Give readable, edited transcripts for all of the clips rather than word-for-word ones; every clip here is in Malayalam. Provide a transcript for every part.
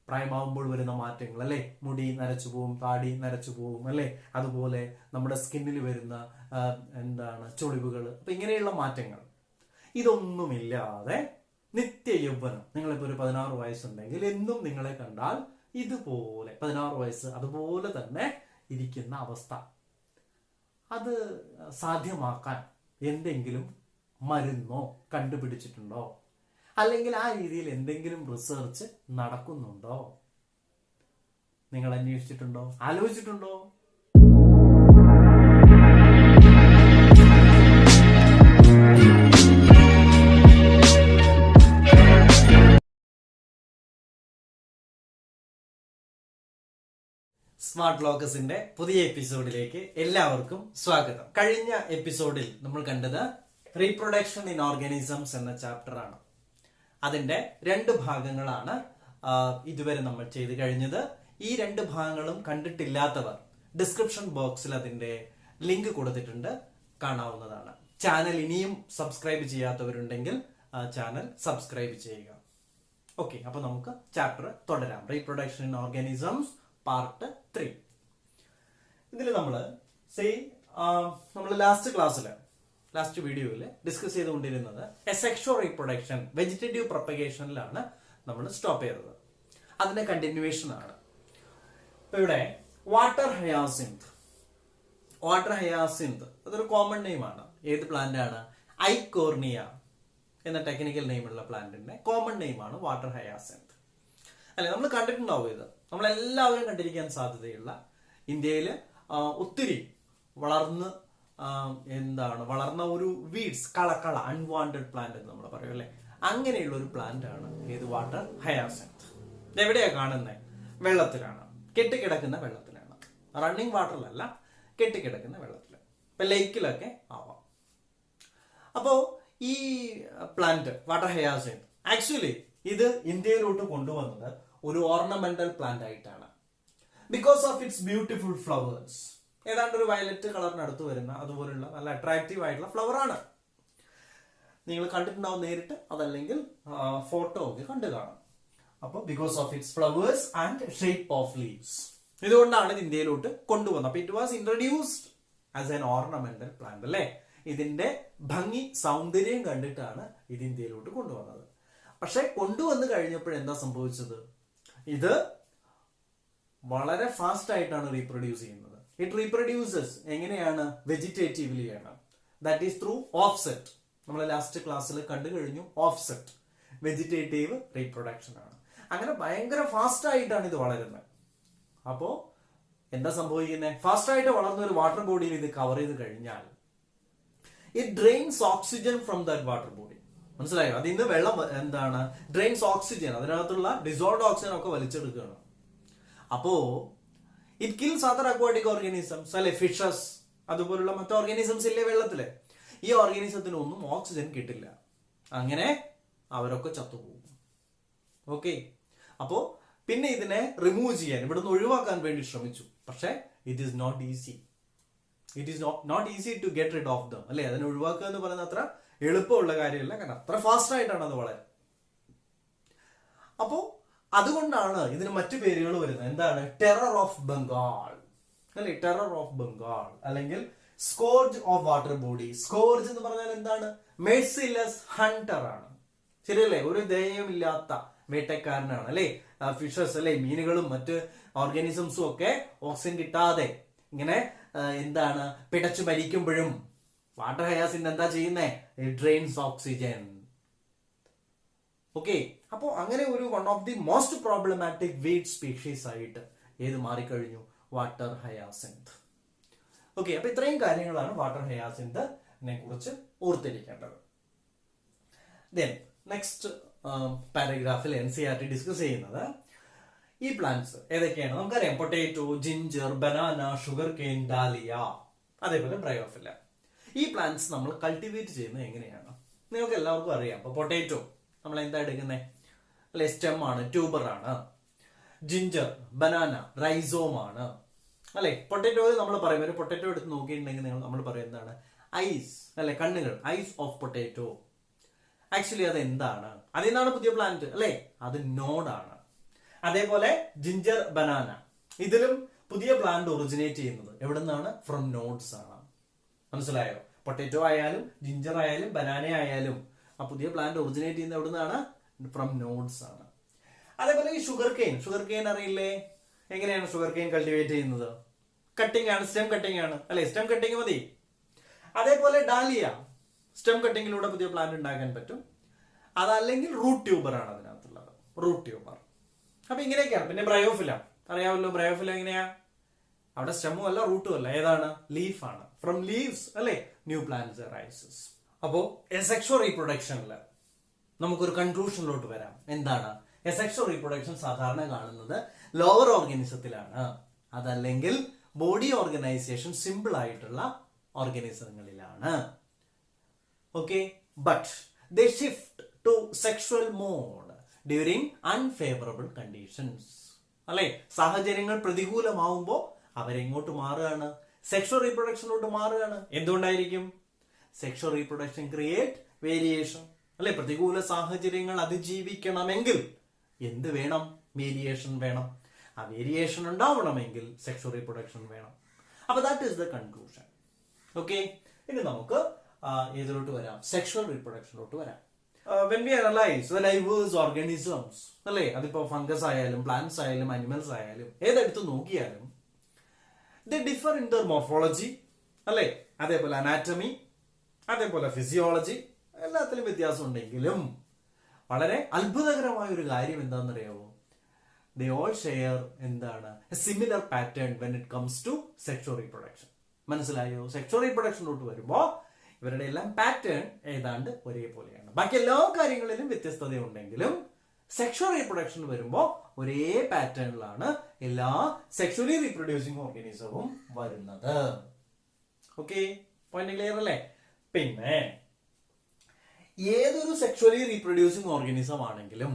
പ്രായമാവുമ്പോൾ വരുന്ന മാറ്റങ്ങൾ അല്ലെ, മുടി നരച്ചു പോവും, താടി നരച്ചു പോവും അല്ലെ, അതുപോലെ നമ്മുടെ സ്കിന്നിൽ വരുന്ന ചുളിവുകൾ, അപ്പൊ ഇങ്ങനെയുള്ള മാറ്റങ്ങൾ ഇതൊന്നുമില്ലാതെ നിത്യ യൗവനം. നിങ്ങളിപ്പോ ഒരു 16 വയസ്സുണ്ടെങ്കിൽ എന്നും നിങ്ങളെ കണ്ടാൽ ഇതുപോലെ 16 വയസ്സ് അതുപോലെ തന്നെ ഇരിക്കുന്ന അവസ്ഥ, അത് സാധ്യമാക്കാൻ എന്തെങ്കിലും മരുന്നോ കണ്ടുപിടിച്ചിട്ടുണ്ടോ? അല്ലെങ്കിൽ ആ രീതിയിൽ എന്തെങ്കിലും റിസർച്ച് നടക്കുന്നുണ്ടോ? നിങ്ങൾ അന്വേഷിച്ചിട്ടുണ്ടോ? ആലോചിച്ചിട്ടുണ്ടോ? സ്മാർട്ട് ലോക്കസിന്റെ പുതിയ എപ്പിസോഡിലേക്ക് എല്ലാവർക്കും സ്വാഗതം. കഴിഞ്ഞ എപ്പിസോഡിൽ നമ്മൾ കണ്ടത് റീപ്രൊഡക്ഷൻ ഇൻ ഓർഗാനിസംസ് എന്ന ചാപ്റ്റർ ആണ്. അതിന്റെ 2 ഭാഗങ്ങളാണ് ഇതുവരെ നമ്മൾ ചെയ്ത് കഴിഞ്ഞത്. ഈ 2 ഭാഗങ്ങളും കണ്ടിട്ടില്ലാത്തവർ ഡിസ്ക്രിപ്ഷൻ ബോക്സിൽ അതിന്റെ ലിങ്ക് കൊടുത്തിട്ടുണ്ട്, കാണാവുന്നതാണ്. ചാനൽ ഇനിയും സബ്സ്ക്രൈബ് ചെയ്യാത്തവരുണ്ടെങ്കിൽ ചാനൽ സബ്സ്ക്രൈബ് ചെയ്യുക. ഓക്കെ, അപ്പൊ നമുക്ക് ചാപ്റ്റർ തുടരാം. Reproduction in organisms part 3. ഇതിൽ നമ്മൾ ലാസ്റ്റ് വീഡിയോയിൽ ഡിസ്കസ് ചെയ്തുകൊണ്ടിരുന്നത് സെക്ഷുവൽ റീപ്രൊഡക്ഷൻ വെജിറ്റേറ്റീവ് പ്രൊപ്പഗേഷനിലാണ് നമ്മൾ സ്റ്റോപ്പ് ചെയ്തത്. അതിന്റെ കണ്ടിന്യൂവേഷൻ ആണ്. ഇപ്പൊ ഇവിടെ വാട്ടർ ഹയാസിന്ത് അതൊരു കോമൺ നെയിമാണ്. ഏത് പ്ലാന്റ് ആണ്? ഐക്കോർണിയ എന്ന ടെക്നിക്കൽ നെയിമുള്ള പ്ലാന്റിന്റെ കോമൺ നെയിമാണ് വാട്ടർ ഹയാസിന്ത്. അല്ലെ, നമ്മൾ കണ്ടിട്ടുണ്ടാവും. ഇത് നമ്മളെല്ലാവരും കണ്ടിരിക്കാൻ സാധ്യതയുള്ള, ഇന്ത്യയിൽ ഒത്തിരി വളർന്ന ഒരു വീഡ്സ്, കള അൺവാണ്ടഡ് പ്ലാന്റ് എന്ന് നമ്മൾ പറയും അല്ലെ, അങ്ങനെയുള്ള ഒരു പ്ലാന്റ് ആണ് ഏത്? Water hyacinth. എവിടെയാ കാണുന്നത്? വെള്ളത്തിലാണ്, കെട്ടിക്കിടക്കുന്ന വെള്ളത്തിലാണ്. റണ്ണിങ് വാട്ടറിലല്ല, കെട്ടിക്കിടക്കുന്ന വെള്ളത്തിൽ. ഇപ്പൊ ലേക്കിലൊക്കെ ആവാം. അപ്പോ ഈ പ്ലാന്റ് വാട്ടർ ഹയാസിന്ത് ആക്ച്വലി ഇത് ഇന്ത്യയിലോട്ട് കൊണ്ടുവന്നത് ഒരു ഓർണമെന്റൽ പ്ലാന്റ് ആയിട്ടാണ്. Because of its beautiful flowers. ഏതാണ്ട് ഒരു വയലറ്റ് കളറിനടുത്ത് വരുന്ന അതുപോലുള്ള നല്ല അട്രാക്റ്റീവ് ആയിട്ടുള്ള ഫ്ലവർ ആണ്. നിങ്ങൾ കണ്ടിട്ടുണ്ടാവും നേരിട്ട്, അതല്ലെങ്കിൽ ഫോട്ടോ ഒക്കെ കണ്ടു കാണും. അപ്പോൾ because of its flowers and shape of leaves, ഇതുകൊണ്ടാണ് ഇത് ഇന്ത്യയിലോട്ട് കൊണ്ടുവന്നത്. അപ്പൊ it was introduced as an ornamental plant അല്ലേ. ഇതിന്റെ ഭംഗി, സൗന്ദര്യം കണ്ടിട്ടാണ് ഇത് ഇന്ത്യയിലോട്ട് കൊണ്ടുവന്നത്. പക്ഷെ കൊണ്ടുവന്ന് കഴിഞ്ഞപ്പോൾ എന്താ സംഭവിച്ചത്? ഇത് വളരെ ഫാസ്റ്റ് ആയിട്ടാണ് റീപ്രൊഡ്യൂസ് ചെയ്യുന്നത്. ഇറ്റ് റീപ്രൊഡ്യൂസസ് എങ്ങനെയാണ്? വെജിറ്റേറ്റീവ്ലി ആണ്. That is through offset. നമ്മൾ ലാസ്റ്റ് ക്ലാസ്സിൽ കണ്ടു കഴിഞ്ഞു. ഓഫ്സെറ്റ് വെജിറ്റേറ്റീവ് റീപ്രൊഡക്ഷൻ ആണ്. അങ്ങനെ ഭയങ്കര ഫാസ്റ്റ് ആയിട്ടാണ് ഇത് വളരുന്നത്. അപ്പോ എന്താ സംഭവിക്കുന്നത്? ഫാസ്റ്റ് ആയിട്ട് വളർന്ന ഒരു വാട്ടർ ബോഡിയിൽ ഇത് കവർ ചെയ്ത് കഴിഞ്ഞാൽ it drains oxygen from that water body. മനസ്സിലായോ? അതിൽ നിന്ന് വെള്ളം ഡ്രെയിൻസ് ഓക്സിജൻ, അതിനകത്തുള്ള ഡിസോൾവ്ഡ് ഓക്സിജൻ ഒക്കെ വലിച്ചെടുക്കുകയാണ്. അപ്പോ it kills other aquatic organisms അല്ലെ, ഫിഷസ് അതുപോലുള്ള മറ്റു ഓർഗാനിസംസ് ഇല്ലേ വെള്ളത്തില്. ഈ ഓർഗാനിസത്തിനൊന്നും ഓക്സിജൻ കിട്ടില്ല. അങ്ങനെ അവരൊക്കെ ചത്തുപോകും. ഓക്കെ, അപ്പോ പിന്നെ ഇതിനെ റിമൂവ് ചെയ്യാൻ, ഇവിടുന്ന് ഒഴിവാക്കാൻ വേണ്ടി ശ്രമിച്ചു. പക്ഷെ it is not easy to get rid of them അല്ലെ. അതിനെ ഒഴിവാക്കുക എന്ന് പറയുന്നത് അത്ര എളുപ്പമുള്ള കാര്യമല്ല, കാരണം അത്ര ഫാസ്റ്റ് ആയിട്ടാണ് അത് വളരെ. അപ്പോ അതുകൊണ്ടാണ് ഇതിന് മറ്റു പേരുകൾ വരുന്നത്. എന്താണ്? ടെറർ ഓഫ് ബംഗാൾ അല്ലെ, ടെറർ ഓഫ് ബംഗാൾ, അല്ലെങ്കിൽ സ്കോർജ് ഓഫ് വാട്ടർ ബോഡി. സ്കോർജ് എന്ന് പറഞ്ഞാൽ എന്താണ്? മെഴ്സിലെസ് ഹണ്ടർ ആണ്. ശരിയല്ലേ? ഒരു ദയമില്ലാത്ത വേട്ടക്കാരനാണ് അല്ലെ. ഫിഷസ് അല്ലെ, മീനുകളും മറ്റ് ഓർഗാനിസംസും ഒക്കെ ഓക്സിജൻ കിട്ടാതെ ഇങ്ങനെ പിടച്ചു മരിക്കുമ്പോഴും വാട്ടർ ഹയാസിന്ത് എന്താ ചെയ്യുന്നേ? Drains oxygen. ഓക്കെ, അപ്പോ അങ്ങനെ ഒരു one of the most problematic weed species ആയിട്ട് ഏത് മാറിക്കഴിഞ്ഞു? Water hyacinth. ഓക്കെ, അപ്പൊ ഇത്രയും കാര്യങ്ങളാണ് വാട്ടർ ഹയാസിന്തിനെ കുറിച്ച് ഓർത്തിരിക്കേണ്ടത്. ദെൻ നെക്സ്റ്റ് പാരഗ്രാഫിൽ NCERT ഡിസ്കസ് ചെയ്യുന്നത് ഈ പ്ലാന്റ്സ് ഏതൊക്കെയാണ് നമുക്കറിയാം. Potato, ginger, banana, sugar cane, dahlia, അതേപോലെ ബ്രയോഫില. ഈ പ്ലാന്റ്സ് നമ്മൾ കൾട്ടിവേറ്റ് ചെയ്യുന്നത് എങ്ങനെയാണ്? നിങ്ങൾക്ക് എല്ലാവർക്കും അറിയാം. അപ്പൊ പൊട്ടാറ്റോ നമ്മൾ എന്താ എടുക്കുന്നത്? അല്ലെ, സ്റ്റെം ആണ്, ട്യൂബർ ആണ്. ജിഞ്ചർ, ബനാന, റൈസോം ആണ് അല്ലെ. പൊട്ടാറ്റോ നമ്മൾ പറയും, ഒരു പൊട്ടാറ്റോ എടുത്ത് നോക്കിയിട്ടുണ്ടെങ്കിൽ നമ്മൾ പറയും എന്താണ്? ഐസ് അല്ലെ, കണ്ണുകൾ, ഐസ് ഓഫ് പൊട്ടാറ്റോ. ആക്ച്വലി അത് എന്താണ്? അതിൽ നിന്നാണ് പുതിയ പ്ലാന്റ് അല്ലെ, അത് നോഡാണ്. അതേപോലെ ജിഞ്ചർ ബനാന, ഇതിലും പുതിയ പ്ലാന്റ് ഒറിജിനേറ്റ് ചെയ്യുന്നത് എവിടെ നിന്നാണ്? ഫ്രം നോട്ട്സ് ആണ്. മനസ്സിലായോ? പൊട്ടറ്റോ ആയാലും ജിഞ്ചർ ആയാലും ബനാന ആയാലും ആ പുതിയ പ്ലാന്റ് ഒറിജിനേറ്റ് ചെയ്യുന്നത് എവിടെ നിന്നാണ്? ഫ്രം നോട്ട്സ് ആണ്. അതേപോലെ ഈ ഷുഗർ കെയിൻ അറിയില്ലേ? എങ്ങനെയാണ് ഷുഗർ കെയിൻ കൾട്ടിവേറ്റ് ചെയ്യുന്നത്? കട്ടിംഗ് ആണ്, സ്റ്റെം കട്ടിംഗ് ആണ് അല്ലെ? സ്റ്റെം കട്ടിംഗ് മതി. അതേപോലെ ഡാലിയ, സ്റ്റെം കട്ടിങ്ങിലൂടെ പുതിയ പ്ലാന്റ് ഉണ്ടാക്കാൻ പറ്റും. അതല്ലെങ്കിൽ റൂട്ട് ട്യൂബർ ആണ് അതിനകത്തുള്ളത്, റൂട്ട് ട്യൂബർ. അപ്പൊ ഇങ്ങനെയൊക്കെയാണ്. പിന്നെ ബ്രയോഫില അറിയാമല്ലോ. ബ്രയോഫില എങ്ങനെയാ? അവിടെ സ്റ്റെമ്മും അല്ല റൂട്ടും അല്ല, ഏതാണ്? ലീഫ് ആണ്. ഫ്രം ലീവ്സ് അല്ലെ ന്യൂ പ്ലാന്റ്സ് അറൈസസ്. അപ്പോ സെക്ഷുവൽ റീപ്രൊഡക്ഷനിൽ നമുക്കൊരു കൺക്ലൂഷനിലോട്ട് വരാം. എന്താണ്? സെക്ഷുവൽ റീപ്രൊഡക്ഷൻ സാധാരണ കാണുന്നത് ലോവർ ഓർഗാനിസത്തിലാണ്, അതല്ലെങ്കിൽ ബോഡി ഓർഗനൈസേഷൻ സിമ്പിൾ ആയിട്ടുള്ള ഓർഗാനിസങ്ങളിലാണ്. Okay, but they shift to sexual mode during unfavourable conditions. അല്ലെ? സാഹചര്യങ്ങൾ പ്രതികൂലമാവുമ്പോൾ അവരെങ്ങോട്ട് മാറുകയാണ്? സെക്ഷുവൽ റീപ്രൊഡക്ഷനിലോട്ട് മാറുകയാണ്. എന്തുകൊണ്ടായിരിക്കും? Sexual reproduction create variation. അല്ലെ? പ്രതികൂല സാഹചര്യങ്ങൾ അതിജീവിക്കണമെങ്കിൽ എന്ത് വേണം? വേരിയേഷൻ വേണം. ആ വേരിയേഷൻ ഉണ്ടാവണമെങ്കിൽ സെക്ഷുവൽ റീപ്രൊഡക്ഷൻ വേണം. അപ്പൊ that is the conclusion. Okay, ഇനി നമുക്ക് ഏതിലോട്ട് വരാം? സെക്ഷുവൽ റീപ്രൊഡക്ഷനിലോട്ട് വരാം. When we analyze the diverse organisms, അല്ലെ, അതിപ്പോ ഫംഗസ് ആയാലും പ്ലാന്റ്സ് ആയാലും അനിമൽസ് ആയാലും ഏതെടുത്ത് നോക്കിയാലും they differ in their morphology, അല്ലെ, അതേപോലെ അനാറ്റമി, അതേപോലെ ഫിസിയോളജി, എല്ലാത്തിലും വ്യത്യാസം ഉണ്ടെങ്കിലും വളരെ അത്ഭുതകരമായ ഒരു കാര്യം എന്താണെന്നറിയാമോ? they all share എന്താണ്? a similar pattern when it comes to sexual reproduction. മനസ്സിലായോ? സെക്ഷുവൽ റീപ്രൊഡക്ഷനിലോട്ട് വരുമ്പോ ഇവരുടെ എല്ലാം പാറ്റേൺ ഏതാണ്ട് ഒരേപോലെയാണ്. ബാക്കി എല്ലാ കാര്യങ്ങളിലും വ്യത്യസ്തത ഉണ്ടെങ്കിലും സെക്ഷുവൽ റീപ്രൊഡക്ഷൻ വരുമ്പോൾ ഒരേ പാറ്റേണിലാണ് എല്ലാ സെക്ഷുവലി റീപ്രൊഡ്യൂസിങ് ഓർഗാനിസവും വരുന്നത്. ഓക്കെ, പോയിന്റ് ക്ലിയർ അല്ലേ? പിന്നെ ഏതൊരു സെക്ഷുവലി റീപ്രൊഡ്യൂസിങ് ഓർഗാനിസം ആണെങ്കിലും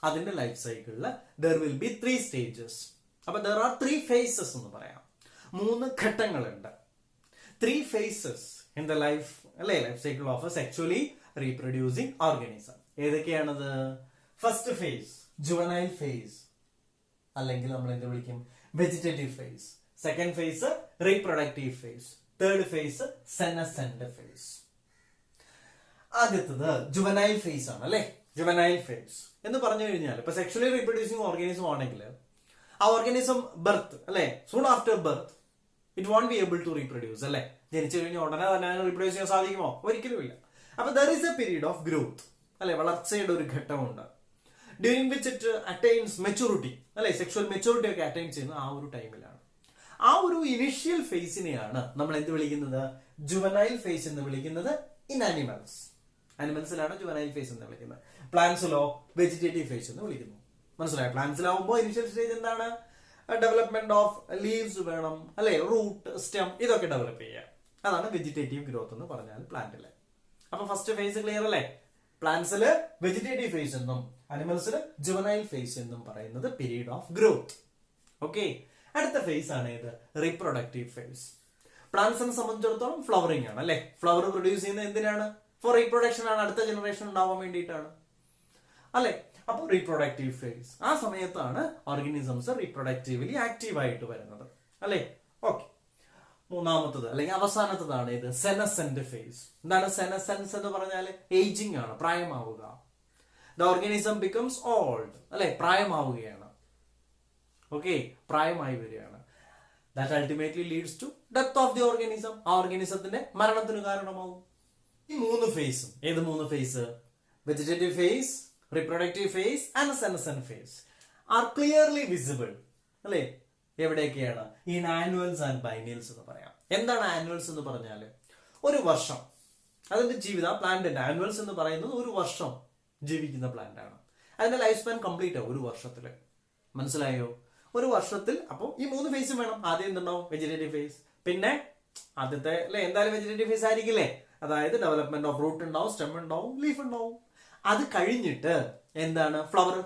അതിന്റെ ലൈഫ് സൈക്കിളിൽ ദർ വിൽ ബി 3 സ്റ്റേജസ്. അപ്പൊ ദർ ആർ 3 ഫേസസ് എന്ന് പറയാം. 3 ഘട്ടങ്ങളുണ്ട്. 3 phases in the life cycle of a sexually reproducing organism. ഏതൊക്കെയാണത്? ഫസ്റ്റ് ഫേസ് ജുവനൈൽ ഫേസ്, അല്ലെങ്കിൽ നമ്മൾ എന്ത് വിളിക്കും? Vegetative phase. Second phase reproductive phase. Third phase senescent phase. ആദ്യത്തത് ജുവനൈൽ ഫേസ് ആണ് അല്ലെ? ജുവനൈൽ ഫേസ് എന്ന് പറഞ്ഞു കഴിഞ്ഞാൽ ഇപ്പൊ സെക്ഷുവലി റീപ്രൊഡ്യൂസിങ് ഓർഗാനിസം ആണെങ്കിൽ ആ ഓർഗാനിസം ബർത്ത് അല്ലെ, soon after birth it won't be able to reproduce അല്ലെ? ജനിച്ചു കഴിഞ്ഞാൽ ഉടനെ തന്നെ റീപ്രൊഡ്യൂസ് ചെയ്യാൻ സാധിക്കുമോ? ഒരിക്കലും ഇല്ല. അപ്പൊ there is A period of growth അല്ലെ, വളർച്ചയുടെ ഒരു ഘട്ടമുണ്ട്. During which it attains maturity അല്ലെ, സെക്ഷുവൽ മെച്ചൂരിറ്റി ഒക്കെ അറ്റൈൻ ചെയ്യുന്ന ആ ഒരു ടൈമിലാണ്. ആ ഒരു ഇനിഷ്യൽ ഫേസിനെയാണ് നമ്മൾ എന്ത് വിളിക്കുന്നത്? ജുവനൈൽ ഫേസ് എന്ന് വിളിക്കുന്നത്. ഇൻ ആനിമൽസ്, ആനിമൽസിലാണ് ജുവനൈൽ ഫേസ് എന്ന് വിളിക്കുന്നത്. പ്ലാന്റ്സിലോ വെജിറ്റേറ്റീവ് ഫേസ് എന്ന് വിളിക്കുന്നു. മനസ്സിലായോ? പ്ലാന്റ്സിലാവുമ്പോൾ ഇനിഷ്യൽ സ്റ്റേജ് എന്താണ്? ഡെവലപ്മെന്റ് ഓഫ് ലീവ്സ് വേണം അല്ലെ, റൂട്ട്, സ്റ്റെം, ഇതൊക്കെ ഡെവലപ്പ് ചെയ്യുക. അതാണ് വെജിറ്റേറ്റീവ് ഗ്രോത്ത് എന്ന് പറഞ്ഞാൽ പ്ലാന്റില്. അപ്പൊ ഫസ്റ്റ് ഫേസ് ക്ലിയർ അല്ലേ? പ്ലാന്റ്സില് വെജിറ്റേറ്റീവ് ഫേസ് എന്നും അനിമൽസില് ജുവനൈൽ ഫേസ് എന്നും പറയുന്നത് പീരീഡ് ഓഫ് ഗ്രോത്ത്. ഓക്കെ, അടുത്ത ഫേസ് ആണ് ഇത് റീപ്രൊഡക്റ്റീവ് ഫേസ്. പ്ലാന്റ്സിനെ സംബന്ധിച്ചിടത്തോളം ഫ്ലവറിംഗ് ആണ് അല്ലെ? ഫ്ലവർ പ്രൊഡ്യൂസ് ചെയ്യുന്നത് എന്തിനാണ്? ഫോർ റീപ്രൊഡക്ഷൻ ആണ്, അടുത്ത ജനറേഷൻ ഉണ്ടാവാൻ വേണ്ടിയിട്ടാണ് അല്ലെ? അപ്പോൾ റീപ്രൊഡക്റ്റീവ് ഫേസ്, ആ സമയത്താണ് ഓർഗാനിസംസ് റീപ്രൊഡക്റ്റീവ്ലി ആക്റ്റീവ് ആയിട്ട് വരുന്നത് അല്ലെ? ഓക്കെ, മൂന്നാമത്തത് അല്ലെങ്കിൽ അവസാനത്തതാണ് ഇത് സെനസെന്റ് ഫേസ്. എന്താണ് സെനസെൻസ് എന്ന് പറഞ്ഞാൽ? ഏജിങ് ആണ്, പ്രായമാവുക. ദ ഓർഗാനിസം ബിക്കംസ് ഓൾഡ് അല്ലെ, പ്രായമാവുകയാണ്. ഓക്കെ, പ്രായമായി വരികയാണ്. That ultimately leads to death of the organism. ആ ഓർഗാനിസത്തിന്റെ മരണത്തിന് കാരണമാവും. ഈ 3 ഫേസും, ഏത് 3 phase? Vegetative phase, reproductive phase and senescent phase are clearly visible അല്ലെ? എവിടെയൊക്കെയാണ്? in annuals and biennials എന്ന് പറയാം. എന്താണ് ആനുവൽസ് എന്ന് പറഞ്ഞാൽ? ഒരു വർഷം അതിന്റെ ജീവിതം. പ്ലാന്റിന്റെ ആനുവൽസ് എന്ന് പറയുന്നത് ഒരു വർഷം ജീവിക്കുന്ന പ്ലാന്റ് ആണ്. അതിന്റെ ലൈഫ് സ്പാൻ കംപ്ലീറ്റ് ആവും ഒരു വർഷത്തില്. മനസ്സിലായോ? ഒരു വർഷത്തിൽ. അപ്പോൾ ഈ 3 ഫേസും വേണം. ആദ്യം എന്തുണ്ടാവും? Vegetative phase. പിന്നെ ആദ്യത്തെ അല്ലെ, എന്തായാലും വെജിറ്റേറ്റീവ് ഫേസ് ആയിരിക്കില്ലേ? അതായത് ഡെവലപ്മെന്റ് ഓഫ് റൂട്ട് ഉണ്ടാവും, സ്റ്റെം ഉണ്ടാവും, ലീഫ് ഉണ്ടാവും. അത് കഴിഞ്ഞിട്ട് എന്താണ്? ഫ്ലവർ.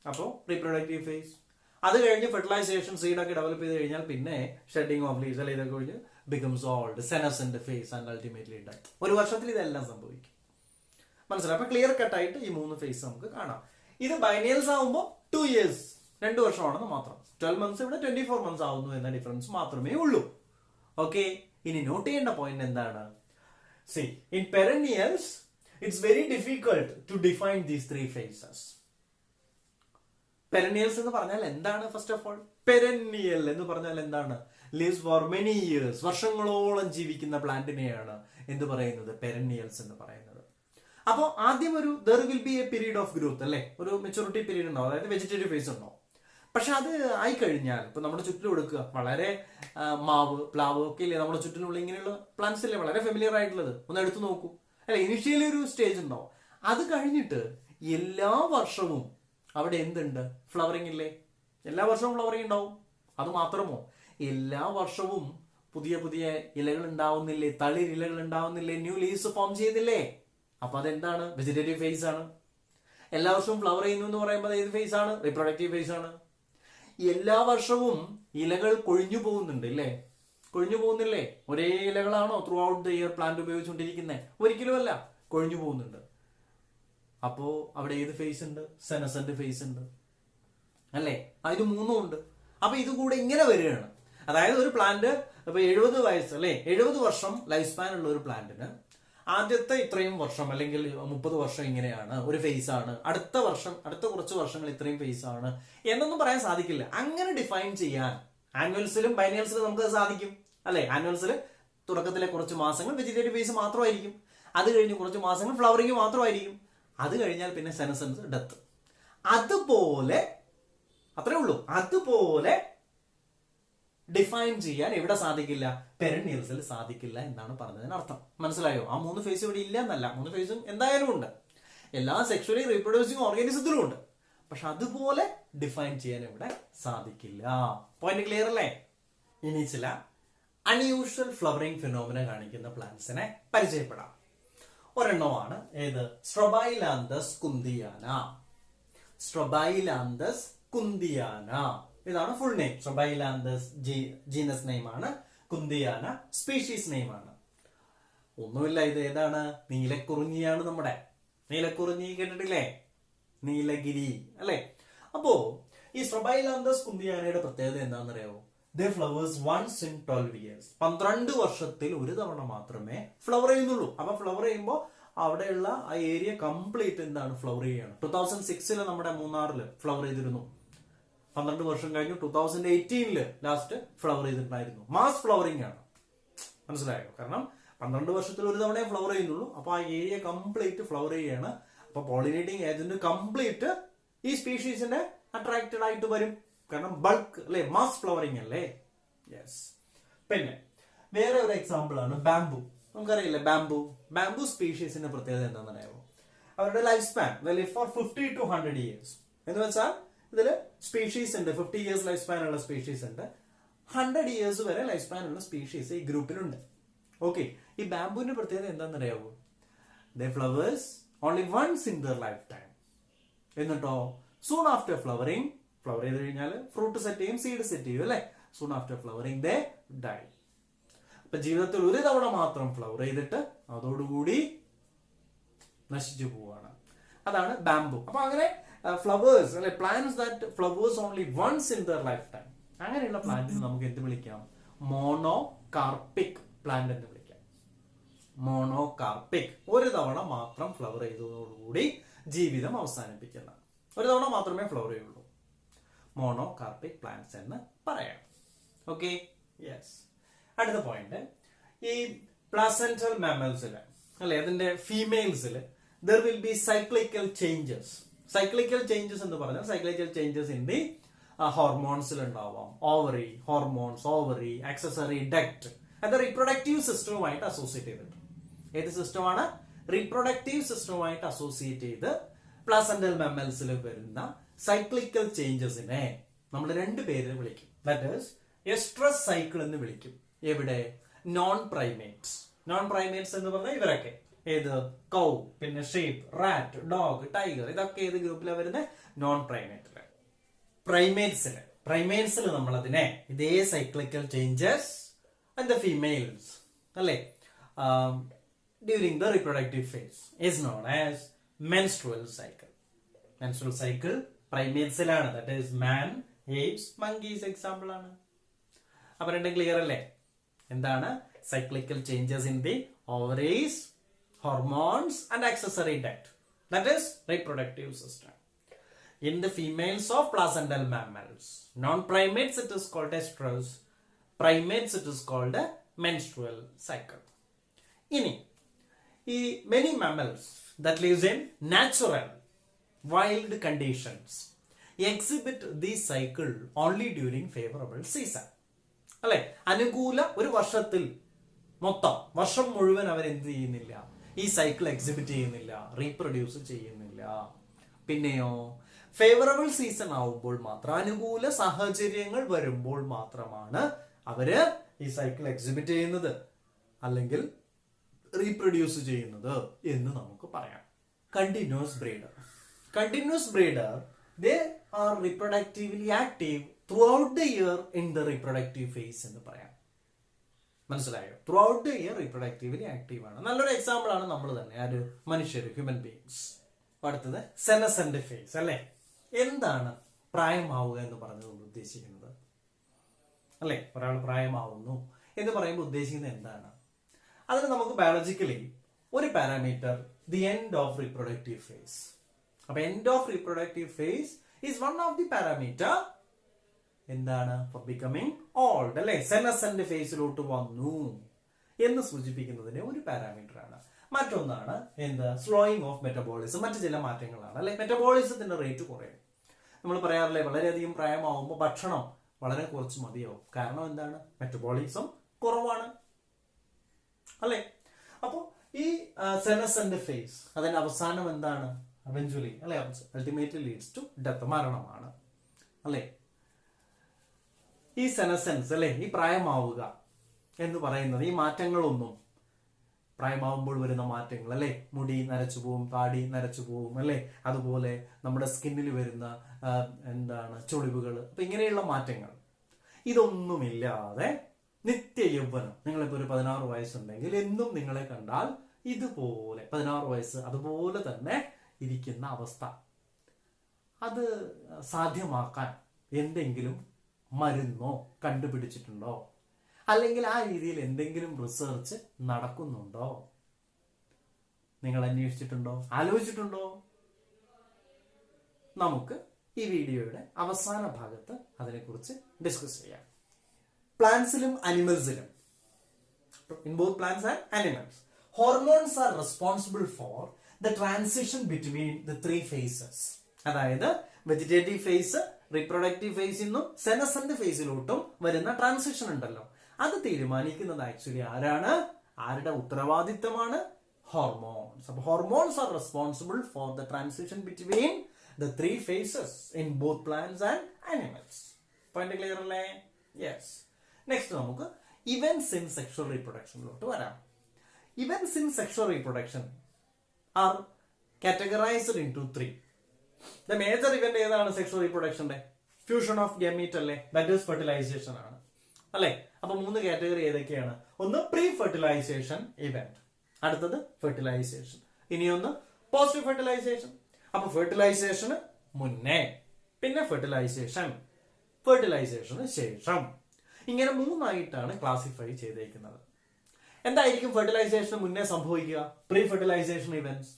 അപ്പോൾ റീപ്രൊഡക്റ്റീവ് ഫേസ്. അത് കഴിഞ്ഞ് ഫെർട്ടിലൈസേഷൻ, സീഡൊക്കെ ഡെവലപ്പ് ചെയ്ത് കഴിഞ്ഞാൽ പിന്നെ ഷെഡിങ് ഓഫ് ലീവ്സ് അല്ലെ, ഇതൊക്കെ കഴിഞ്ഞ് becomes old, senescent phase and ultimately death. ഒരു വർഷത്തിൽ ഇതെല്ലാം സംഭവിക്കും. മനസ്സിലായി? അപ്പൊ ക്ലിയർ കട്ട് ആയിട്ട് ഈ 3 ഫേസ് നമുക്ക് കാണാം. ഇത് ബൈനിയൽസ് ആവുമ്പോൾ 2 years 2 വർഷമാണെന്ന് മാത്രം. 12 months ഇവിടെ 24 months ആവുന്നു എന്ന ഡിഫറൻസ് മാത്രമേ ഉള്ളൂ. ഓക്കെ, ഇനി നോട്ട് ചെയ്യേണ്ട പോയിന്റ് എന്താണ്? See, in perennials it's very difficult to define these 3 phases. Perennials എന്ന് പറഞ്ഞാൽ എന്താണ്? ഫസ്റ്റ് ഓഫ് ഓൾ, പെരനിയൽ എന്ന് പറഞ്ഞാൽ എന്താണ്? ലിവ്സ് ഫോർ മെനി ഇയേഴ്സ്, വർഷങ്ങളോളം ജീവിക്കുന്ന പ്ലാന്റിനെയാണ് എന്ത് പറയുന്നത്? പെരനിയൽസ് എന്ന് പറയുന്നത്. അപ്പോൾ ആദ്യം there will B A period of growth അല്ലെ, ഒരു മെച്ചൂരിറ്റി പീരീഡ് ഉണ്ടാവും, അതായത് വെജിറ്റേറ്റീവ് ഫേസ് ഉണ്ടാവും. പക്ഷെ അത് ആയിക്കഴിഞ്ഞാൽ ഇപ്പൊ നമ്മുടെ ചുറ്റിലും എടുക്കുക, വളരെ മാവ്, പ്ലാവ് ഒക്കെ ഇല്ലേ നമ്മുടെ ചുറ്റിലുള്ള ഇങ്ങനെയുള്ള പ്ലാന്റ്സ് ഇല്ലേ വളരെ ഫെമിലിയർ ആയിട്ടുള്ളത്, ഒന്ന് എടുത്തു നോക്കൂ അല്ലെ. ഇനിഷ്യലി ഒരു സ്റ്റേജ് ഉണ്ടാവും, അത് കഴിഞ്ഞിട്ട് എല്ലാ വർഷവും അവിടെ എന്തുണ്ട്? ഫ്ലവറിംഗ് ഇല്ലേ? എല്ലാ വർഷവും ഫ്ലവറിംഗ് ഉണ്ടാവും. അത് മാത്രമോ, എല്ലാ വർഷവും പുതിയ പുതിയ ഇലകൾ ഉണ്ടാവുന്നില്ലേ? തളിർ ഇലകൾ ഉണ്ടാവുന്നില്ലേ? ന്യൂ ലീവ്സ് ഫോം ചെയ്യുന്നില്ലേ? അപ്പൊ അതെന്താണ്? വെജിറ്റേറ്റീവ് ഫേസ് ആണ്. എല്ലാ വർഷവും ഫ്ലവർ ചെയ്യുന്നു എന്ന് പറയുമ്പോൾ ഏത് ഫേസ് ആണ്? റീപ്രൊഡക്റ്റീവ് ഫേസ് ആണ്. എല്ലാ വർഷവും ഇലകൾ കൊഴിഞ്ഞു പോകുന്നുണ്ട് ഇല്ലേ? കൊഴിഞ്ഞു പോകുന്നില്ലേ? ഒരേ ഇലകളാണോ throughout the year plant ഉപയോഗിച്ചുകൊണ്ടിരിക്കുന്നത്? ഒരിക്കലും അല്ല, കൊഴിഞ്ഞു പോകുന്നുണ്ട്. അപ്പോ അവിടെ ഏത് ഫേസ് ഉണ്ട്? സെനസെന്റ് ഫേസ് ഉണ്ട് അല്ലേ? ഇത് 3 ഉണ്ട്. അപ്പൊ ഇത് കൂടെ ഇങ്ങനെ വരികയാണ്. അതായത് ഒരു പ്ലാന്റ് ഇപ്പൊ 70 വയസ്സ് അല്ലെ, 70 വർഷം ലൈഫ് സ്പാൻ ഉള്ള ഒരു പ്ലാന്റിന് ആദ്യത്തെ ഇത്രയും വർഷം അല്ലെങ്കിൽ 30 വർഷം ഇങ്ങനെയാണ് ഒരു ഫേസ് ആണ്, അടുത്ത കുറച്ച് വർഷങ്ങൾ ഇത്രയും ഫേസ് ആണ് എന്നൊന്നും പറയാൻ സാധിക്കില്ല. അങ്ങനെ ഡിഫൈൻ ചെയ്യാൻ ആനുവൽസിലും ബൈനിയൽസിലും നമുക്ക് സാധിക്കും അല്ലെ. ആനുവൽസിൽ തുടക്കത്തിലെ കുറച്ച് മാസങ്ങൾ വെജിറ്റേറ്റീവ് ഫേസ് മാത്രമായിരിക്കും, അത് കഴിഞ്ഞ് കുറച്ച് മാസങ്ങൾ ഫ്ലവറിംഗ് മാത്രമായിരിക്കും, അത് കഴിഞ്ഞാൽ പിന്നെ സെനസൻസ്, ഡെത്ത്. അതുപോലെ അത്രേ ഉള്ളൂ. അതുപോലെ ഡിഫൈൻ ചെയ്യാൻ എവിടെ സാധിക്കില്ല? പെരനിയൽസിൽ സാധിക്കില്ല എന്നാണ് പറഞ്ഞതിന് അർത്ഥം. മനസ്സിലായോ? ആ 3 ഫേസ് ഇവിടെ ഇല്ല എന്നല്ല, 3 ഫേസും എന്തായാലും ഉണ്ട്, എല്ലാ സെക്ഷലി റീപ്രൊഡ്യൂസിങ് ഓർഗാനിസത്തിലും ഉണ്ട്. പക്ഷെ അതുപോലെ ഡിഫൈൻ ചെയ്യാൻ ഇവിടെ സാധിക്കില്ല. പോയിന്റ് ക്ലിയർ അല്ലേ? ഇനി ചില അൺയൂഷ്വൽ ഫ്ലവറിംഗ് ഫിനോമിന കാണിക്കുന്ന പ്ലാന്റ്സിനെ പരിചയപ്പെടാം. ഒരെണ്ണമാണ് ഏത്? സ്ട്രൊബൈലാന്തസ് കുന്തിയാന. സ്ട്രൊബൈലാന്തസ് കുന്തിയാന ഇതാണ് ഫുൾ നെയിം. സ്ട്രൊബൈലാന്തസ് ജീനസ് നെയിം ആണ്, കുന്തിയാന സ്പീഷീസ് നെയിം ആണ്. ഒന്നുമില്ല, ഇത് ഏതാണ്? നീലക്കുറിഞ്ഞിയാണ്. നമ്മുടെ നീലക്കുറിഞ്ഞി കേട്ടിട്ടില്ലേ? നീലഗിരി അല്ലെ. അപ്പോ ഈ സ്ട്രൊബൈലാന്തസ് കുന്തിയാനയുടെ പ്രത്യേകത എന്താണെന്നറിയാവോ? ദേ ഫ്ലവേഴ്സ് വൺസ് ഇൻ 12 years. 12 വർഷത്തിൽ ഒരു തവണ മാത്രമേ ഫ്ലവർ ചെയ്യുന്നുള്ളൂ. അപ്പൊ ഫ്ലവർ ചെയ്യുമ്പോൾ അവിടെയുള്ള ആ ഏരിയ കംപ്ലീറ്റ് എന്താണ്? ഫ്ലവർ ചെയ്യാണ്. 2006 നമ്മുടെ മൂന്നാറില് ഫ്ലവർ ചെയ്തിരുന്നു. 12 വർഷം കഴിഞ്ഞു 2018 ലാസ്റ്റ് ഫ്ലവർ ചെയ്തിട്ടുണ്ടായിരുന്നു. മാസ് ഫ്ലവറിംഗ് ആണ്. മനസ്സിലായോ? കാരണം 12 വർഷത്തിൽ ഒരു തവണ ഫ്ലവർ ചെയ്യുന്നുള്ളൂ. അപ്പൊ ആ ഏരിയ കംപ്ലീറ്റ് ഫ്ലവർ ചെയ്യാണ്. അപ്പൊ പോളിനേറ്റിംഗ് ഏജന്റ് കംപ്ലീറ്റ് ഈ സ്പീഷീസിന്റെ അട്രാക്റ്റഡ് ആയിട്ട് വരും. കാരണം ബൾക്ക് അല്ലെ, മാസ് ഫ്ലവറിംഗ് അല്ലേ. യെസ്. പിന്നെ വേറെ ഒരു എക്സാമ്പിൾ ആണ് ബാംബു. നമുക്കറിയില്ലേ ബാംബു സ്പീഷീസിന്റെ പ്രത്യേകത എന്താണെന്ന് അറിയാമോ? അവരുടെ life span four 50 to 100 years. എന്ന് വെച്ചാൽ ഇതില് സ്പീഷീസ് ഉണ്ട്, 50 years ലൈഫ് സ്പാൻ ഉള്ള സ്പീഷീസ് ഉണ്ട്, 100 years വരെ ലൈഫ് സ്പാൻ ഉള്ള സ്പീഷീസ് ഈ ഗ്രൂപ്പിലുണ്ട്. ഓക്കെ, ഈ ബാംബുവിന്റെ പ്രത്യേകത എന്താണെന്ന് അറിയാവോ? They flowers only once in their lifetime. എന്നിട്ടോ സൂൺ ആഫ്റ്റർ ഫ്ലവറിംഗ്, ഫ്ലവർ ചെയ്ത് കഴിഞ്ഞാൽ ഫ്രൂട്ട് സെറ്റ് ചെയ്യും, സീഡ് സെറ്റ് ചെയ്യും അല്ലെ. Soon after flowering they die. അപ്പൊ ജീവിതത്തിൽ ഒരു തവണ മാത്രം ഫ്ലവർ ചെയ്തിട്ട് അതോടുകൂടി നശിച്ചു പോവാണ്. അതാണ് ബാംബു. അപ്പൊ അങ്ങനെ ഫ്ലവേഴ്സ് അല്ലെ, plants that flowers only once in their lifetime. അങ്ങനെയുള്ള പ്ലാന്റിന് നമുക്ക് എന്ത് വിളിക്കാം? മോണോകാർപ്പിക് പ്ലാന്റ് എന്ന് വിളിക്കാം. മോണോകാർപ്പിക്, ഒരു തവണ മാത്രം ഫ്ലവർ ചെയ്തതോടുകൂടി ജീവിതം അവസാനിപ്പിക്കുന്ന, ഒരു തവണ മാത്രമേ ഫ്ലവർ ചെയ്യുള്ളൂ, മോണോകാർപ്പിക് പ്ലാന്റ്സ് എന്ന് പറയാം. Okay, yes. അടുത്ത പോയിന്റ്, ഈ പ്ലാസെന്റൽ മാമൽസില് അല്ലെ, അതിന്റെ ഫീമെയിൽസിൽ there will be cyclical changes. Cyclical changes എന്ന് പറഞ്ഞാൽ സൈക്ലിക്കൽ ചേഞ്ചസ് ഇൻ ദി ഹോർമോൺസിൽ ഉണ്ടാവാം. Ovary hormones, ovary, accessory duct, അത് റീപ്രൊഡക്റ്റീവ് സിസ്റ്റവുമായിട്ട് അസോസിയേറ്റ് ചെയ്തിട്ട്. ഏത് സിസ്റ്റമാണ്? റീപ്രൊഡക്റ്റീവ് സിസ്റ്റവുമായിട്ട് അസോസിയേറ്റ് ചെയ്ത് പ്ലാസെന്റൽ മാമൽസിൽ വരുന്ന സൈക്ലിക്കൽ ചേഞ്ചസിനെ നമ്മൾ 2 പേര് വിളിക്കും. ദാറ്റ് ഈസ് എസ്ട്രസ് സൈക്കിൾ എന്ന് വിളിക്കും. എവിടെ? Non primates. നോൺ പ്രൈമേറ്റ്സ് എന്ന് പറഞ്ഞാൽ ഇവരൊക്കെ ഏത്? കൗ, പിന്നെ ഷീപ്പ്, റാറ്റ്, ഡോഗ്, ടൈഗർ, ഇതൊക്കെ ഏത് ഗ്രൂപ്പിലാണ് വരുന്നത്? നോൺ പ്രൈമേറ്റില്. പ്രൈമേറ്റ്സിൽ നമ്മൾ അതിനെ ഇതേ cyclical changes and the females അല്ലെ during the reproductive phase is known as menstrual cycle. Menstrual cycle പ്രൈമേറ്റ്സിലാണ്. That is man, apes, monkeys example ആണ്. അപ്പൊ രണ്ടും ക്ലിയർ അല്ലേ? എന്താണ് cyclical changes in the ovaries, hormones and accessory duct, that is reproductive system. In the females of placental mammals, non-primates it is called estrus, primates it is called a menstrual cycle. ഇനി ഈ many mammals that lives in natural wild conditions exhibit this cycle only during favorable season. അല്ലെ, അനുകൂല ഒരു വർഷത്തിൽ മൊത്തം വർഷം മുഴുവൻ അവർ എന്ത് ചെയ്യുന്നില്ല, ഈ സൈക്കിൾ എക്സിബിറ്റ് ചെയ്യുന്നില്ല, റീപ്രൊഡ്യൂസ് ചെയ്യുന്നില്ല. പിന്നെയോ ഫേവറബിൾ സീസൺ ആവുമ്പോൾ മാത്രം, അനുകൂല സാഹചര്യങ്ങൾ വരുമ്പോൾ മാത്രമാണ് അവര് ഈ സൈക്കിൾ എക്സിബിറ്റ് ചെയ്യുന്നത് അല്ലെങ്കിൽ റീപ്രൊഡ്യൂസ് ചെയ്യുന്നത് എന്ന് നമുക്ക് പറയാം. Continuous breeder. Continuous breeder, they are reproductively active throughout the year in the reproductive phase എന്ന് പറയാം. മനസ്സിലായോ? ത്രൂഔട്ട് ദ ഇയർ റീപ്രൊഡക്റ്റീവ്ലി ആക്റ്റീവ് ആണ്. നല്ലൊരു എക്സാമ്പിൾ ആണ് നമ്മൾ തന്നെ, ആര്, മനുഷ്യർ, ഹ്യൂമൻ ബീയിങ്സ്. അടുത്തത് സെനസെന്റ് ഫേസ് അല്ലെ. എന്താണ് പ്രായമാവുക എന്ന് പറഞ്ഞുകൊണ്ട് ഉദ്ദേശിക്കുന്നത്? അല്ലെ, ഒരാൾ പ്രായമാവുന്നു എന്ന് പറയുമ്പോൾ ഉദ്ദേശിക്കുന്നത് എന്താണ്? അതിന് നമുക്ക് ബയോളജിക്കലി ഒരു parameter, the end of reproductive phase. അപ്പൊ end of reproductive phase is one of the parameter എന്താണ്, ഫോർ ബിക്കമിങ് ഓൾഡ് അല്ലെ. സെനസെന്റ് ഫേസിലോട്ട് വന്നു എന്ന് സൂചിപ്പിക്കുന്നതിന് ഒരു പാരാമീറ്റർ ആണ്. മറ്റൊന്നാണ് എന്ത്, സ്ലോയിങ് ഓഫ് മെറ്റബോളിസം. മറ്റു ചില മാറ്റങ്ങളാണ് അല്ലെ. മെറ്റബോളിസത്തിന്റെ റേറ്റ് കുറയും. നമ്മൾ പറയാറില്ലേ, വളരെയധികം പ്രായമാവുമ്പോൾ ഭക്ഷണം വളരെ കുറച്ച് മതിയാവും. കാരണം എന്താണ്, മെറ്റബോളിസം കുറവാണ് അല്ലെ. അപ്പോ ഈ സെനസെന്റ് ഫേസ് അതിന്റെ അവസാനം എന്താണ്, അവഞ്ച്വലി അല്ലെ, അൾട്ടിമേറ്റ്ലി ലീഡ്സ് ടു ഡെത്ത്, മരണമാണ് അല്ലെ. ഈ സെനസെൻസ് അല്ലെ, ഈ പ്രായമാവുക എന്ന് പറയുന്നത്, ഈ മാറ്റങ്ങളൊന്നും, പ്രായമാവുമ്പോൾ വരുന്ന മാറ്റങ്ങൾ അല്ലെ, മുടി നരച്ചു പോവും, താടി നരച്ചു പോവും അല്ലെ, അതുപോലെ നമ്മുടെ സ്കിന്നിൽ വരുന്ന എന്താണ് ചുളിവുകൾ, അപ്പൊ ഇങ്ങനെയുള്ള മാറ്റങ്ങൾ, ഇതൊന്നുമില്ലാതെ നിത്യ യൗവനം. നിങ്ങളിപ്പോ ഒരു 16 വയസ്സുണ്ടെങ്കിൽ എന്നും നിങ്ങളെ കണ്ടാൽ ഇതുപോലെ 16 വയസ്സ് അതുപോലെ തന്നെ ഇരിക്കുന്ന അവസ്ഥ, അത് സാധ്യമാക്കാൻ എന്തെങ്കിലും മരുന്നോ കണ്ടുപിടിച്ചിട്ടുണ്ടോ? അല്ലെങ്കിൽ ആ രീതിയിൽ എന്തെങ്കിലും റിസർച്ച് നടക്കുന്നുണ്ടോ? നിങ്ങൾ അന്വേഷിച്ചിട്ടുണ്ടോ? ആലോചിച്ചിട്ടുണ്ടോ? നമുക്ക് ഈ വീഡിയോയുടെ അവസാന ഭാഗത്ത് അതിനെക്കുറിച്ച് ഡിസ്കസ് ചെയ്യാം. പ്ലാന്റ്സിലും അനിമൽസിലും, in both plants and animals, hormones are responsible for the transition between the 3 phases. അതായത് വെജിറ്റേറ്റീവ് ഫേസ്, റീപ്രൊഡക്റ്റീവ് ഫേസിൽ നിന്നും സെനസെന്റ് ഫേസിലോട്ടും വരുന്ന ട്രാൻസിഷൻ ഉണ്ടല്ലോ, അത് തീരുമാനിക്കുന്നത് ആക്ച്വലി ആരാണ്? ആരുടെ ഉത്തരവാദിത്തമാണ്? ഹോർമോൺസ്. അപ്പൊ hormones are responsible for the transition between the 3 phases in both plants and animals. Point clear അല്ലേ? യെസ്. നെക്സ്റ്റ് നമുക്ക് ഇവന്റ്സ് ഇൻ സെക്ഷൽ റീപ്രൊഡക്ഷനിലോട്ട് വരാം. Events in sexual reproduction are categorised into 3. The major event ഏതാണ് സെക്ഷൽ റീപ്രൊഡക്ഷന്റെ? ഫ്യൂഷൻ ഓഫ് ഗമീറ്റ് അല്ലേ, ദാറ്റ് ഈസ് ഫെർട്ടിലൈസേഷൻ ആണ് അല്ലെ. അപ്പൊ 3 കാറ്റഗറി ഏതൊക്കെയാണ്? ഒന്ന് പ്രീ ഫെർട്ടിലൈസേഷൻ ഇവന്റ്, അടുത്തത് ഫെർട്ടിലൈസേഷൻ, ഇനിയൊന്ന് പോസ്റ്റ് ഫെർട്ടിലൈസേഷൻ. അപ്പൊ ഫെർട്ടിലൈസേഷന് മുന്നേ, പിന്നെ ഫെർട്ടിലൈസേഷന് ശേഷം, ഇങ്ങനെ 3ആയിട്ടാണ് ക്ലാസിഫൈ ചെയ്തേക്കുന്നത്. എന്തായിരിക്കും ഫെർട്ടിലൈസേഷന് മുന്നേ സംഭവിക്കുക? പ്രീ ഫെർട്ടിലൈസേഷൻ ഇവന്റ്സ്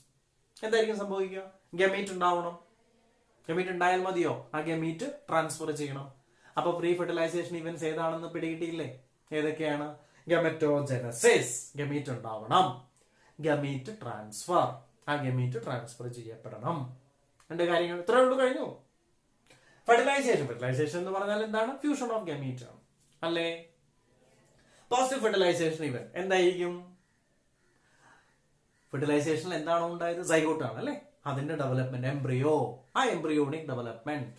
എന്തായിരിക്കും സംഭവിക്കുക? ഗമീറ്റ് ഉണ്ടാവണം. ഗമീറ്റ് ഉണ്ടായാൽ മതിയോ? ആ ഗമീറ്റ് ട്രാൻസ്ഫർ ചെയ്യണം. അപ്പൊ പ്രീ ഫെർട്ടിലൈസേഷൻ ഇവന്റ്സ് ഏതാണെന്ന് പിടികിട്ടിയില്ലേ? ഏതൊക്കെയാണ്? ഗമറ്റോജനസിസ്, ഗമീറ്റ് ഉണ്ടാവണം. ഗമീറ്റ് ട്രാൻസ്ഫർ, ആ ഗമീറ്റ് ട്രാൻസ്ഫർ ചെയ്യപ്പെടണം. 2 കാര്യങ്ങൾ ഇത്രേ ഉള്ളൂ, കഴിഞ്ഞു. ഫെർട്ടിലൈസേഷൻ എന്ന് പറഞ്ഞാൽ എന്താണ്? ഫ്യൂഷൻ ഓഫ് ഗമീറ്റ് ആണ് അല്ലേ. പോസ്റ്റ് ഫെർട്ടിലൈസേഷൻ ഇവന്റ് എന്തായിരിക്കും? ഫെർട്ടിലൈസേഷനിൽ എന്താണോ ഉണ്ടായത്? സൈഗോട്ട് ആണ് അല്ലെ. അതിന്റെ ഡെവലപ്മെന്റ്, എംബ്രിയോ, ആ എംബ്രിയോണിക് ഡെവലപ്മെന്റ്,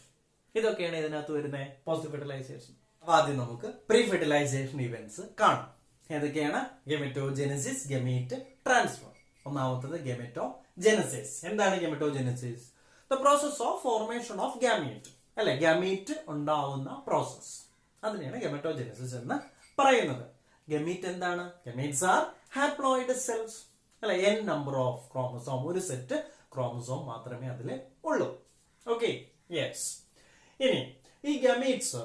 ഇതൊക്കെയാണ് ഇതിനകത്ത് വരുന്നത് പോസ്റ്റ് ഫെർട്ടിലൈസേഷൻ. ആദ്യം നമുക്ക് പ്രീ ഫെർട്ടിലൈസേഷൻ ഇവന്റ്സ് കാണാം. ഏതൊക്കെയാണ്? Gametogenesis, gamete transfer. ഒന്നാമത്തത് ഗെമറ്റോജെനസിസ്. എന്താണ് gametogenesis? The process of formation of gamete അല്ലെ, ഗാമീറ്റ് ഉണ്ടാവുന്ന പ്രോസസ്, അതിനെയാണ് ഗെമറ്റോജെനസിസ് എന്ന് പറയുന്നത്. ഗമീറ്റ് എന്താണ്? ഗമീറ്റ്സ് ആർ ഹാപ്ലോയിഡ് സെൽസ് അല്ലെ. n നമ്പർ ഓഫ് ക്രോമസോം, ഒരു സെറ്റ് ക്രോമസോം മാത്രമേ അതിൽ ഉള്ളൂ. Okay, yes. ഇനി ഈ ഗമീറ്റ്സ്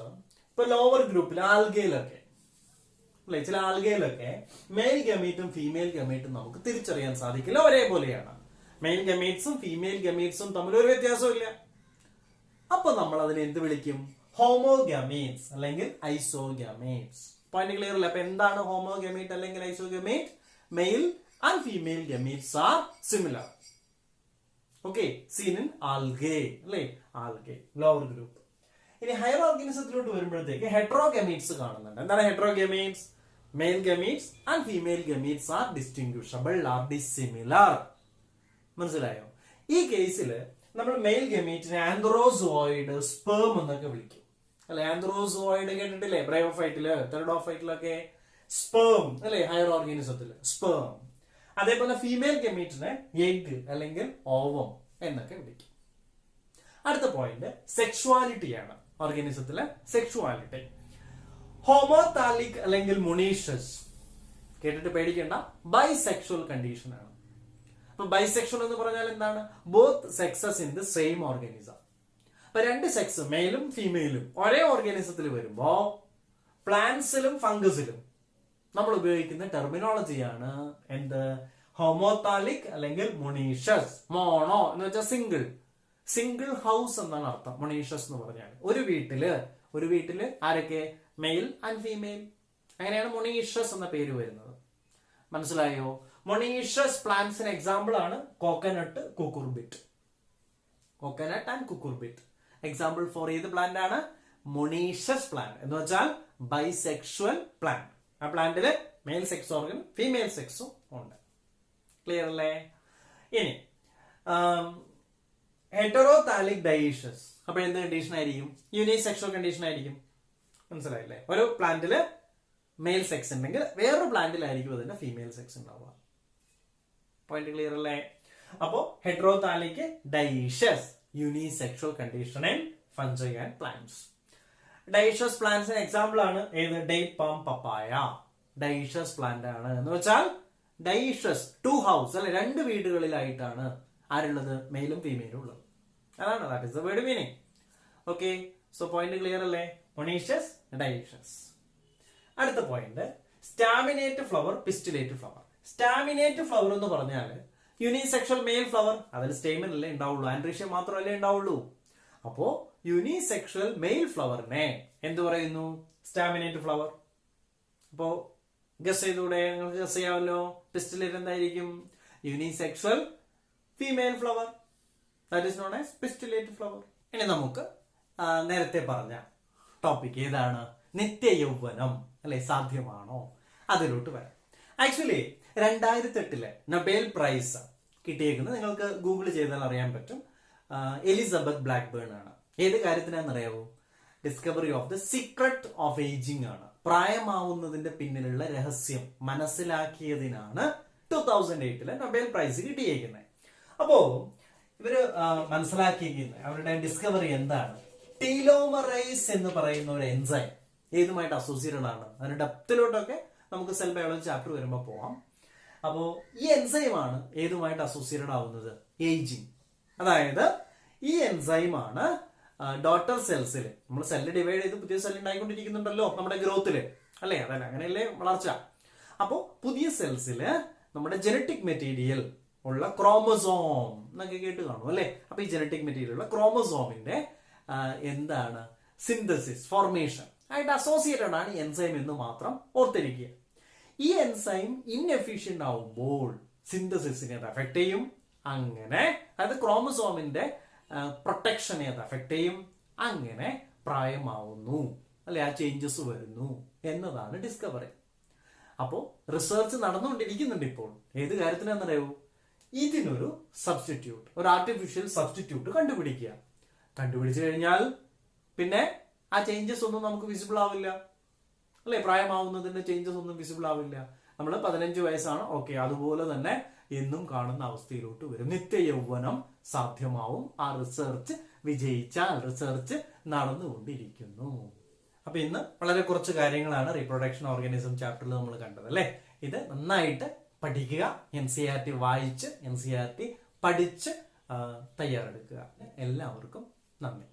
ഇപ്പൊ ലോവർ ഗ്രൂപ്പിൽ ആൽഗയിലൊക്കെ അല്ലെ, ചില ആൽഗയിലൊക്കെ മെയിൽ ഗമീറ്റും ഫീമെയിൽ ഗമീറ്റും നമുക്ക് തിരിച്ചറിയാൻ സാധിക്കില്ല, ഒരേപോലെയാണ്. മെയിൽ ഗമീറ്റ്സും ഫീമെയിൽ ഗമീറ്റ്സും തമ്മിൽ ഒരു വ്യത്യാസമില്ല. അപ്പൊ നമ്മൾ അതിനെ എന്ത് വിളിക്കും? ഹോമോഗമീറ്റ്സ് അല്ലെങ്കിൽ ഐസോഗമീറ്റ്സ്. പോയിന്റ് ക്ലിയർ അല്ലേ? അപ്പൊ എന്താണ് ഹോമോഗമീറ്റ് അല്ലെങ്കിൽ isogamete? Male and female gametes are similar. Okay, seen in algae അല്ലെ, ആൽഗേ ലോവർ ഗ്രൂപ്പ്. ഇനി ഹയർ ഓർഗാനിസത്തിലോട്ട് വരുമ്പോഴത്തേക്ക് ഹെട്രോഗമീറ്റ്സ് കാണുന്നുണ്ട്. എന്താണ് heterogametes? Male gametes and female gametes are distinguishable, are dissimilar. മനസ്സിലായോ? ഈ കേസിൽ നമ്മൾ മെയിൽ ഗമീറ്റിനെ ആന്ത്രോസോയിഡ്, സ്പേം എന്നൊക്കെ വിളിക്കും അല്ലെ. ആന്ത്രോസോയിഡ് കേട്ടിട്ടില്ലേ? ബ്രയോഫൈറ്റില്, തെറഡോഫൈറ്റിലൊക്കെ സ്പേം അല്ലെ, ഹയർ ഓർഗാനിസത്തില് സ്പേം. അതേപോലെ ഫീമെയിൽ ഗമീറ്റിനെ എഗ് അല്ലെങ്കിൽ ഓവം എന്നൊക്കെ വിളിക്കും. അടുത്ത പോയിന്റ് സെക്ഷുവാലിറ്റിയാണ്. ഓർഗാനിസത്തിലെ സെക്ഷുവാലിറ്റി. ഹോമോതാലിക് അല്ലെങ്കിൽ മൊണീഷ്യസ് കേട്ടിട്ട് പേടിക്കേണ്ട, ബൈസെക്ഷുവൽ കണ്ടീഷൻ ആണ്. അപ്പൊ ബൈസെക്ഷൽ എന്ന് പറഞ്ഞാൽ എന്താണ്? Both sexes in the same organism. അപ്പൊ രണ്ട് സെക്സ് മെയിലും ഫീമെയിലും ഒരേ ഓർഗാനിസത്തിൽ വരുമ്പോ പ്ലാന്റ്സിലും ഫംഗസിലും നമ്മൾ ഉപയോഗിക്കുന്ന ടെർമിനോളജിയാണ് എന്ത്? ഹോമോതാലിക് അല്ലെങ്കിൽ മൊണീഷ്യസ്. മോണോ എന്ന് വെച്ചാൽ സിംഗിൾ, സിംഗിൾ ഹൗസ് എന്നാണ് അർത്ഥം മൊണീഷ്യസ് എന്ന് പറഞ്ഞാൽ. ഒരു വീട്ടില് ആരൊക്കെ? Male and female. അങ്ങനെയാണ് മൊണീഷ്യസ് എന്ന പേര് വരുന്നത്. മനസ്സിലായോ? മൊണീഷ്യസ് പ്ലാന്റ്സിന് എക്സാമ്പിൾ ആണ് coconut, cucurbit. Coconut and cucurbit example for ഏത് പ്ലാന്റ് ആണ്? മൊണീഷ്യസ് പ്ലാന്റ് എന്ന് വെച്ചാൽ ബൈസെക്ഷുവൽ പ്ലാന്റ്. ആ പ്ലാന്റില് മെയിൽ സെക്സ് ഓർഗൻ, ഫീമെയിൽ സെക്സും ഉണ്ട്. ക്ലിയർ അല്ലേ? ഇനി ഹെറ്ററോതാലിക് ഡയേഷ്യസ്. അപ്പൊ എന്ത് കണ്ടീഷൻ ആയിരിക്കും? യൂണിസെക്ഷൽ കണ്ടീഷൻ ആയിരിക്കും. മനസ്സിലായില്ലേ? ഒരു പ്ലാന്റില് മെയിൽ സെക്സ് ഉണ്ടെങ്കിൽ വേറൊരു പ്ലാന്റിലായിരിക്കും അതിന്റെ ഫീമെയിൽ സെക്സ് ഉണ്ടാവുക. പോയിന്റ് ക്ലിയർ അല്ലേ? അപ്പോ heterothallic dioecious, unisexual condition in fungi and plants. Dioecious പ്ലാന്റ്സിന് എക്സാമ്പിൾ ആണ് ഏത്? Date palm, papaya. Dioecious plant ആണ് എന്ന് വെച്ചാൽ ഡയേഷ്യസ്, ടു ഹൗസ് അല്ലെ, രണ്ട് വീടുകളിലായിട്ടാണ് ആരുള്ളത്? മെയിലും ഫീമെയിലും ഉള്ളത്. അതാണ്, that is the word meaning. Okay, so point clear അല്ലേ? Monoecious, dioecious. അടുത്ത point staminate flower, pistillate flower. Staminate flower എന്ന് പറഞ്ഞാൽ യൂണിസെക്ഷൽ മെയിൽ ഫ്ലവർ, അതിൽ സ്റ്റേമൻ അല്ലേ ഉണ്ടാവുള്ളൂ, ആൻഡ്രീഷ്യം മാത്രമല്ലേ ഉണ്ടാവുള്ളൂ. അപ്പോ യൂണിസെക്ഷൽ മെയിൽ ഫ്ലവറിനെ എന്ത് പറയുന്നു? Staminate flower. അപ്പോ ഗസ് ചെയ്തൂടെ? നിങ്ങൾക്ക് ഗസ് ചെയ്യാമല്ലോ. പിസ്റ്റുലേറ്റ് എന്തായിരിക്കും? Unisexual female flower, that is known as pistillate flower. ഇനി നമുക്ക് നേരത്തെ പറഞ്ഞ ടോപ്പിക് ഏതാണ്? നിത്യ യൗവനം അല്ലെ, സാധ്യമാണോ? അതിലോട്ട് വരാം. ആക്ച്വലി 2008 നൊബേൽ പ്രൈസ് കിട്ടിയേക്കുന്നത് നിങ്ങൾക്ക് ഗൂഗിൾ ചെയ്താൽ അറിയാൻ പറ്റും. എലിസബത്ത് ബ്ലാക്ക്ബേൺ ആണ്. ഏത് കാര്യത്തിനാണെന്നറിയാവോ? Discovery of the secret of ageing ആണ്. പ്രായമാവുന്നതിന്റെ പിന്നിലുള്ള രഹസ്യം മനസ്സിലാക്കിയതിനാണ് 2008 നൊബേൽ പ്രൈസ് കിട്ടിയേക്കുന്നത്. അപ്പോ ഇവര് മനസ്സിലാക്കിയിരിക്കുന്നത്, അവരുടെ ഡിസ്കവറി എന്താണ്? ടീലോമറൈസ് എന്ന് പറയുന്ന ഒരു എൻസൈം ഏതുമായിട്ട് അസോസിയേറ്റഡ് ആണ്? അതിന്റെ ഡെപ്തിലോട്ടൊക്കെ നമുക്ക് സെൽ ബയോളജി ചാപ്റ്റർ വരുമ്പോൾ പോവാം. അപ്പോ ഈ എൻസൈമാണ് ഏതുമായിട്ട് അസോസിയേറ്റഡ് ആവുന്നത്? ഏജിങ്. അതായത് ഈ എൻസൈമാണ് ഡോട്ടർ സെൽസിൽ, നമ്മൾ സെല്ല് ഡിവൈഡ് ചെയ്ത് പുതിയ സെൽ ഉണ്ടായിക്കൊണ്ടിരിക്കുന്നുണ്ടല്ലോ നമ്മുടെ ഗ്രോത്തില് അല്ലേ? അതല്ല, അങ്ങനെയല്ലേ വളർച്ച. അപ്പോ പുതിയ സെൽസില് നമ്മുടെ ജനറ്റിക് മെറ്റീരിയൽ ഉള്ള ക്രോമസോം എന്നൊക്കെ കേട്ട് കാണും അല്ലെ? അപ്പൊ ഈ ജനറ്റിക് മെറ്റീരിയൽ ഉള്ള ക്രോമസോമിന്റെ എന്താണ്? സിന്തസിസ്, ഫോർമേഷൻ ആയിട്ട് അസോസിയേറ്റഡ് ആണ് എൻസൈം എന്ന് മാത്രം ഓർത്തിരിക്കുക. ഈ എൻസൈം ഇൻഎഫിഷ്യന്റ് ആവുമ്പോൾ സിന്തസിസിനെ അത് അഫക്ട് ചെയ്യും. അങ്ങനെ അതായത് ക്രോമസോമിന്റെ പ്രൊട്ടക്ഷനെ അത് അഫക്ട് ചെയ്യും. അങ്ങനെ പ്രായമാവുന്നു അല്ലെ, ആ ചേഞ്ചസ് വരുന്നു എന്നതാണ് ഡിസ്കവറി. അപ്പോ റിസർച്ച് നടന്നുകൊണ്ടിരിക്കുന്നുണ്ട് ഇപ്പോൾ. ഏത് കാര്യത്തിനാണെന്നറിയാവൂ? ഇതിനൊരു സബ്സ്റ്റിറ്റ്യൂട്ട്, ഒരു ആർട്ടിഫിഷ്യൽ സബ്സ്റ്റിറ്റ്യൂട്ട് കണ്ടുപിടിക്കുക. കണ്ടുപിടിച്ചു കഴിഞ്ഞാൽ പിന്നെ ആ ചേഞ്ചസ് ഒന്നും നമുക്ക് വിസിബിൾ ആവില്ല അല്ലെ? പ്രായമാവുന്നതിന്റെ ചേഞ്ചസ് ഒന്നും വിസിബിൾ ആവില്ല. നമ്മൾ 15 വയസ്സാണ്, ഓക്കെ, അതുപോലെ തന്നെ എന്നും കാണുന്ന അവസ്ഥയിലോട്ട് വരും. നിത്യ യൗവനം സാധ്യമാവും. ആ റിസർച്ച് വിജയിച്ചാൽ റിസർച്ച് നടന്നുകൊണ്ടിരിക്കുന്നു. അപ്പൊ ഇന്ന് വളരെ കുറച്ച് കാര്യങ്ങളാണ് റീപ്രൊഡക്ഷൻ ഓർഗാനിസം ചാപ്റ്ററിൽ നമ്മൾ കണ്ടത് അല്ലെ? ഇത് നന്നായിട്ട് പഠിക്കുക, NCERT വായിച്ച് NCERT പഠിച്ച് തയ്യാറെടുക്കുക. എല്ലാവർക്കും നന്ദി.